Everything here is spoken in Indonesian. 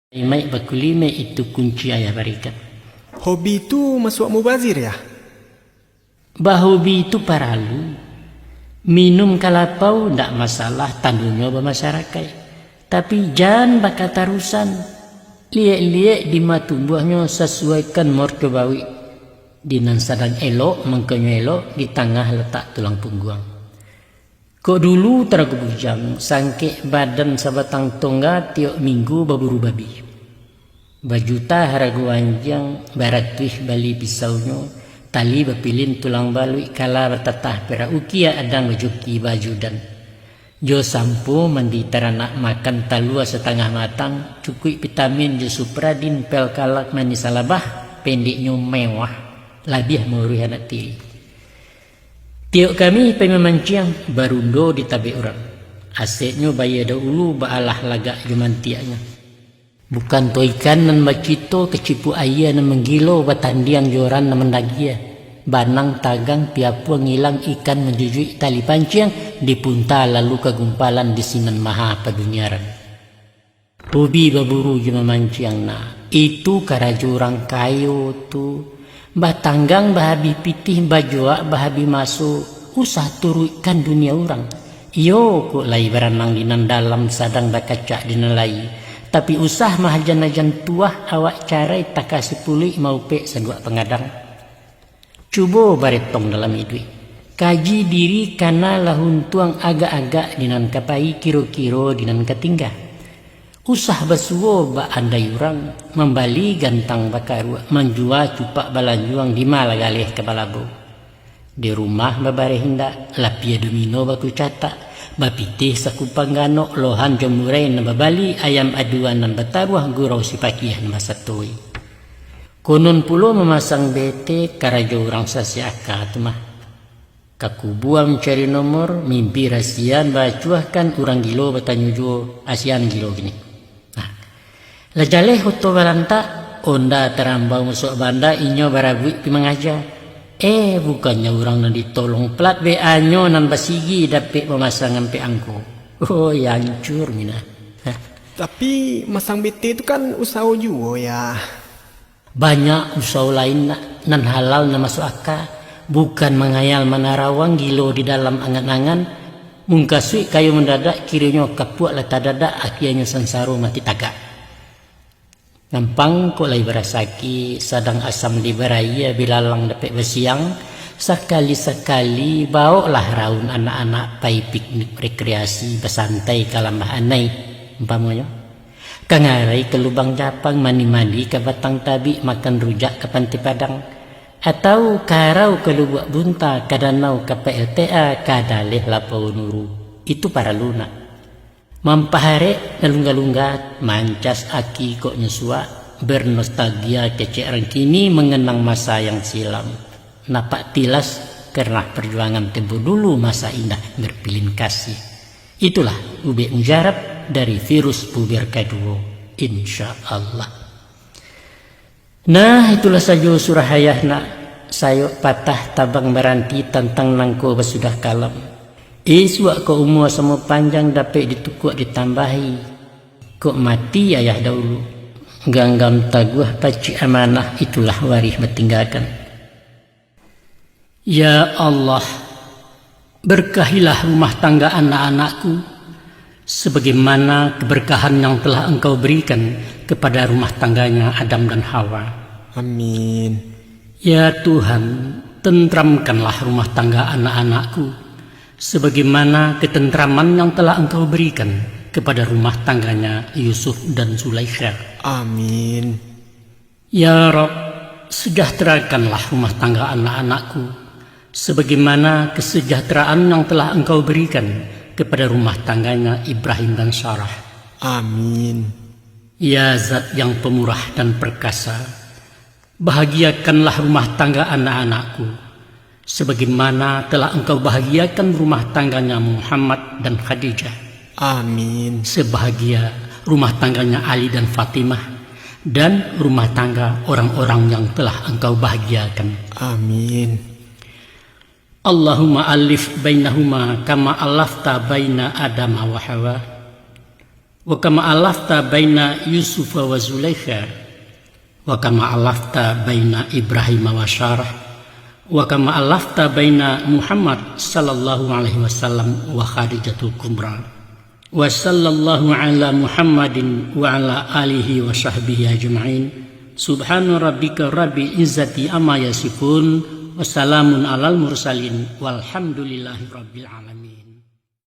Imai bakulime itu kunci ayah barikat. Hobi itu masuk mubazir ya? Bahobi itu paralu. Minum kalapau ndak masalah tandunya bermasyarakat. Tapi jangan bakal tarusan. Liek-liek di matumbuhnya sesuaikan morkebawi. Dinan sadang elok, mengkenyo elok, di tengah letak tulang punggung. Kok dulu teragu bujang, sangke badan sabatang tongga tiok minggu baburu babi. Bajuta haragu anjang, barat tuih bali pisaunya, tali bapilin tulang balui kala bertatah pera ukia adang bajuki baju dan. Jo sampo mandi teranak makan talua setengah matang, cukui vitamin jo supradin pel kalak manis salabah, pendeknya mewah, labiah mauruh anak tiri. Tiok kami pememanciang barundo di tabe orang. Aseknya bayar dahulu baalah lagak jumantiaknya. Bukan to ikan nan bacito kecipu ayah nan menggilo batandiang joran nan mendagia. Banang tagang piapu ngilang ikan menjujui tali panciang dipunta lalu kegumpalan di sinan maha padunyaran. Hobi baburu jumamanciang na. Itu karajurang kayu tu. Batanggang bahabi pitih bajoa bahabi masuk usah turuikan dunia orang. Iyo kok lai beranang dinan dalam sadang bakacak dinalai. Tapi usah mahajan-ajan tuah awak carai takasi pulih mau pek sagua pengadang. Cubo baretong dalam hidup. Kaji diri karena lahun tuang agak-agak dinan kapai kiro-kiro dinan ketinggal. Usah bersuwo ba andai orang membali gantang bakarua menjual cupak balanjuang di malagaleh ke balabo. Di rumah babare hendak lapia domino baku catak bapitih sakupang gano lohan jemurai na babali ayam aduan nan bataruah gurau sipakihan masatoi. Konon pulo memasang bete karajo orang sasiaka tu mah. Kakubuang mencari nomor mimpi rasian bacuahkan orang gilo batanyujo asian gilo gini. Lajaleh hoto balanta onda terambau masuk banda inyo baragui pi mengaja. Bukannya orang nan ditolong plat be anyo nan basigi dapet pemasangan pe angko. Oh ya hancur mina. Tapi masang BT itu kan usaha juga ya. Banyak usaha lain nan halal na masuk akal. Bukan mengayal menarawang gilo di dalam angan-angan. Mungkasui kayu mendadak kirinya kapuak lata dadak akhirnya sansaro mati tagak. Gampang kok lai berasaki sadang asam di beraya bilalang dapet bersiang sekali-sekali bawalah raun anak-anak pai piknik rekreasi bersantai kalambah anai umpamanya kangarai ke lubang japang mani-mani ke batang tabi makan rujak ke pantai padang atau karau ke lubuk bunta ke danau ke PLTA ke daleh lapau nuru itu para lunak. Mampahare nalungga-lunggat mancas aki kok nyesua bernostalgia keceran kini mengenang masa yang silam. Napak tilas karena perjuangan tempo dulu masa indah berpilin kasih. Itulah ube mujarab dari virus puber kedua insya Allah. Nah itulah saja surah hayahna sayo patah tabang meranti tentang nangko basudah kalam. Suak kau umur sama panjang dapat ditukuk ditambahi. Kok mati ayah dahulu. Ganggam taguh paci amanah itulah waris bertinggalkan. Ya Allah, berkahilah rumah tangga anak-anakku sebagaimana keberkahan yang telah Engkau berikan kepada rumah tangganya Adam dan Hawa. Amin. Ya Tuhan, tentramkanlah rumah tangga anak-anakku sebagaimana ketentraman yang telah Engkau berikan kepada rumah tangganya Yusuf dan Zulaikha. Amin. Ya Rabb, sejahterakanlah rumah tangga anak-anakku sebagaimana kesejahteraan yang telah Engkau berikan kepada rumah tangganya Ibrahim dan Sarah. Amin. Ya Zat yang pemurah dan perkasa, bahagiakanlah rumah tangga anak-anakku sebagaimana telah Engkau bahagiakan rumah tangganya Muhammad dan Khadijah. Amin. Sebahagia rumah tangganya Ali dan Fatimah dan rumah tangga orang-orang yang telah Engkau bahagiakan. Amin. Allahumma alif bainahuma kama alafta baina Adam wa Hawa wa kama alafta baina Yusuf wa Zulaikha wa kama alafta baina Ibrahim wa Sarah wa kama alafta baina Muhammad sallallahu alaihi wasallam wa Khadijatul Kubra wa sallallahu ala Muhammadin wa ala alihi wa sahbihi ajma'in. Subhana rabbika rabbil izzati amma yasifun wa salamun alal mursalin walhamdulillahi rabbil alamin.